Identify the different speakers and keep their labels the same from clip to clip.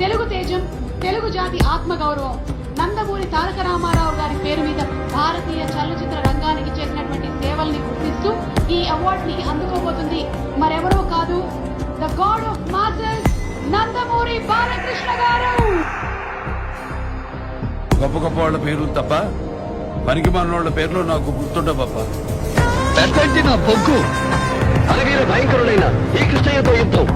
Speaker 1: తెలుగు తేజం, తెలుగు జాతి ఆత్మగౌరవం నందమూరి తారక రామారావు గారి పేరు మీద భారతీయ చలనచిత్ర రంగానికి చేసినటువంటి సేవల్ని గుర్తిస్తూ ఈ అవార్డు ని అందుకోబోతుంది మరెవరో కాదు, the God of masses Nandamuri Balakrishna గారు.
Speaker 2: గొప్ప గొప్ప వాళ్ళ పేర్లు తప్ప పనికి మాలినోళ్ల పేర్లు నాకు గుర్తుండవప్ప.
Speaker 3: పెద్దంటి నా బొగ్గు అలవీర భయంకరుడైన ఈ కృష్ణయ్యతో యుద్ధం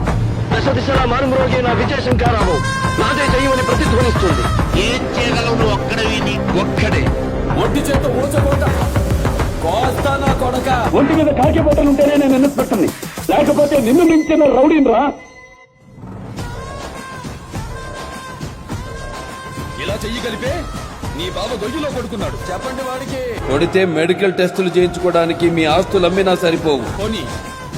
Speaker 3: దశ దిశలా మారుమ్రోగైన విజయశంకరావు నాదే జయమని ప్రతిధ్వనిస్తుంది.
Speaker 4: ఏం చేయగలవు
Speaker 2: ఒక్కడే
Speaker 5: ఒంటి చేత ఊచకోట కోస్తా నా కొడక.
Speaker 3: ఒంటి మీద కాకి బట్టలుంటేనే నేను ఇన్స్పెక్టర్ని, లేకపోతే నిన్ను మించిన రౌడీన్రా.
Speaker 5: ఇలా చెయ్యి కలిపే నీ బావ గొయ్యిలో పడుకున్నాడు. చెప్పండి వాడికి.
Speaker 2: కొడితే మెడికల్ టెస్టులు చేయించుకోవడానికి మీ ఆస్తులు అమ్మినా సరిపోవు.
Speaker 5: పోనీ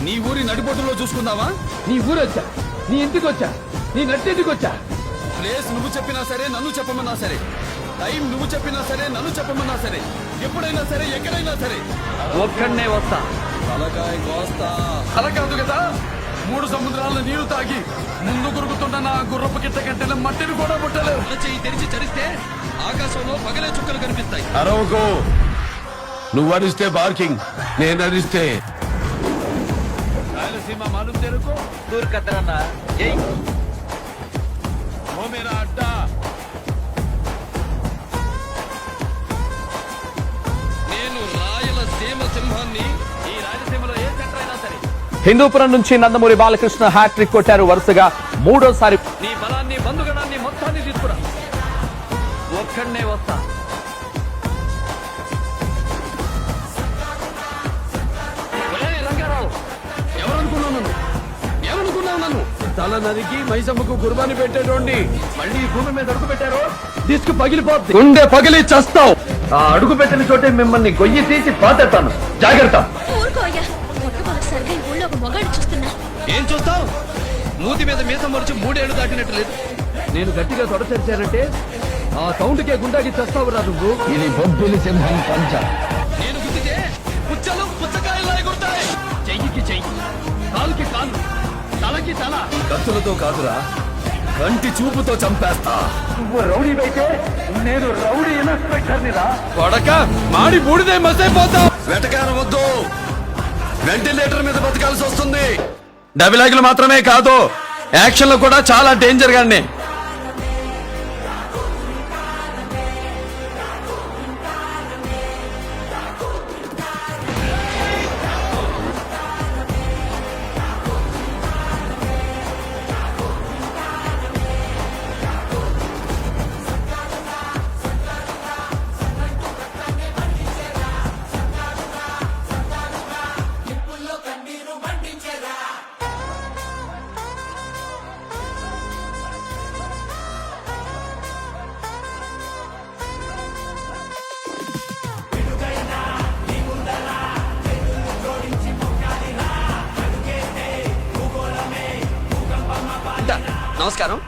Speaker 5: నీ ఊరి నడిపోటులో చూసుకుందావా? నీ ఊరొచ్చా, నీ ఇంటికి వచ్చా, నీ నట్టింటికి వచ్చా. ప్లేస్ నువ్వు చెప్పినా సరే, నన్ను చెప్పమన్నా సరే, టైం నువ్వు చెప్పినా సరే, నన్ను చెప్పమన్నా సరే, ఎప్పుడైనా సరే, ఎక్కడైనా సరే
Speaker 3: ఒక్కడనే వస్తా.
Speaker 5: తలకాయ కోస్తా. అలా కాదు కదా, 3 సముద్రాల నీరు తాగి ముందు గురుగుతున్న నా గుర్రపు గిట్ట కంటే మట్టిని కూడా పుట్టలేవు. చెయ్యి తెరిచి చరిస్తే ఆకాశంలో పగలే చుక్కలు కనిపిస్తాయి.
Speaker 2: అరవకు. నువ్వు అరిస్తే బార్కింగ్, నేను అరిస్తే
Speaker 5: రాయలసీమ మాలు తెరుకు
Speaker 3: దూర్ కత్తరన్నా జై.
Speaker 5: ఓ మేరా అడ్డా. నేను రాయలసీమ సింహాన్ని. ఈ రాయలసీమలో ఏ సెంటర్ అయినా సరే
Speaker 6: హిందూపురం నుంచి నందమూరి బాలకృష్ణ హ్యాట్రిక్ కొట్టారు. వరుసగా 3వ
Speaker 5: నీ బలాన్ని బంధుగణాన్ని మొత్తాన్ని తీసుకురా.
Speaker 3: ఒక్కడనే వస్తా.
Speaker 5: రంగారావు, ఎవరనుకున్నావు నన్ను? ఏమనుకున్నావు నన్ను? తల నరికి మైసమ్మకు కుర్బాని పెట్టేటోండి. మళ్ళీ భూమి మీద అడుగు పెట్టారు, తీసుకు పగిలిపోద్ది.
Speaker 3: గుండె పగిలి చస్తావు. ఆ అడుగు పెట్టిన చోటే మిమ్మల్ని గొయ్యి తీసి పాతేస్తాను. జాగ్రత్త.
Speaker 7: ఊరుకోయ్యా, మొట్టమొదటిసారిగా ఈ ఊళ్ళో ఒక మొగాడు చూస్తున్నా.
Speaker 5: ఏం చూస్తావు? మూతి మీద మీసం మరిచి 3 ఏళ్లు దాటినట్టు లేదు. నేను గట్టిగా తొడ తెరిచానంటే ఆ సౌండ్కే గుండాకి చస్తావురా నువ్వు.
Speaker 3: ఇది బొబ్బిలి సింహం పంచ.
Speaker 5: నేను గుద్దితే పుచ్చలు పుచ్చకాయలు ఎగురుతాయి. చెయ్యికి చెయ్యి, కాలుకి కాలు, తలకి తల. కత్తులతో కాదురా, కంటి చూపుతో చంపేస్తా.
Speaker 3: నువ్వు రౌడీవైతే నేను రౌడీ ఇన్స్పెక్టర్ని రా.
Speaker 5: కొడక మాడి బూడిదే మసైపోతావు.
Speaker 2: వెటకారం వద్దు. వెంటిలేటర్ మీద బతకాల్సి వస్తుంది. డబిలాగులు మాత్రమే కాదు, యాక్షన్ లో కూడా చాలా డేంజర్ గానే.
Speaker 5: నమస్కారం.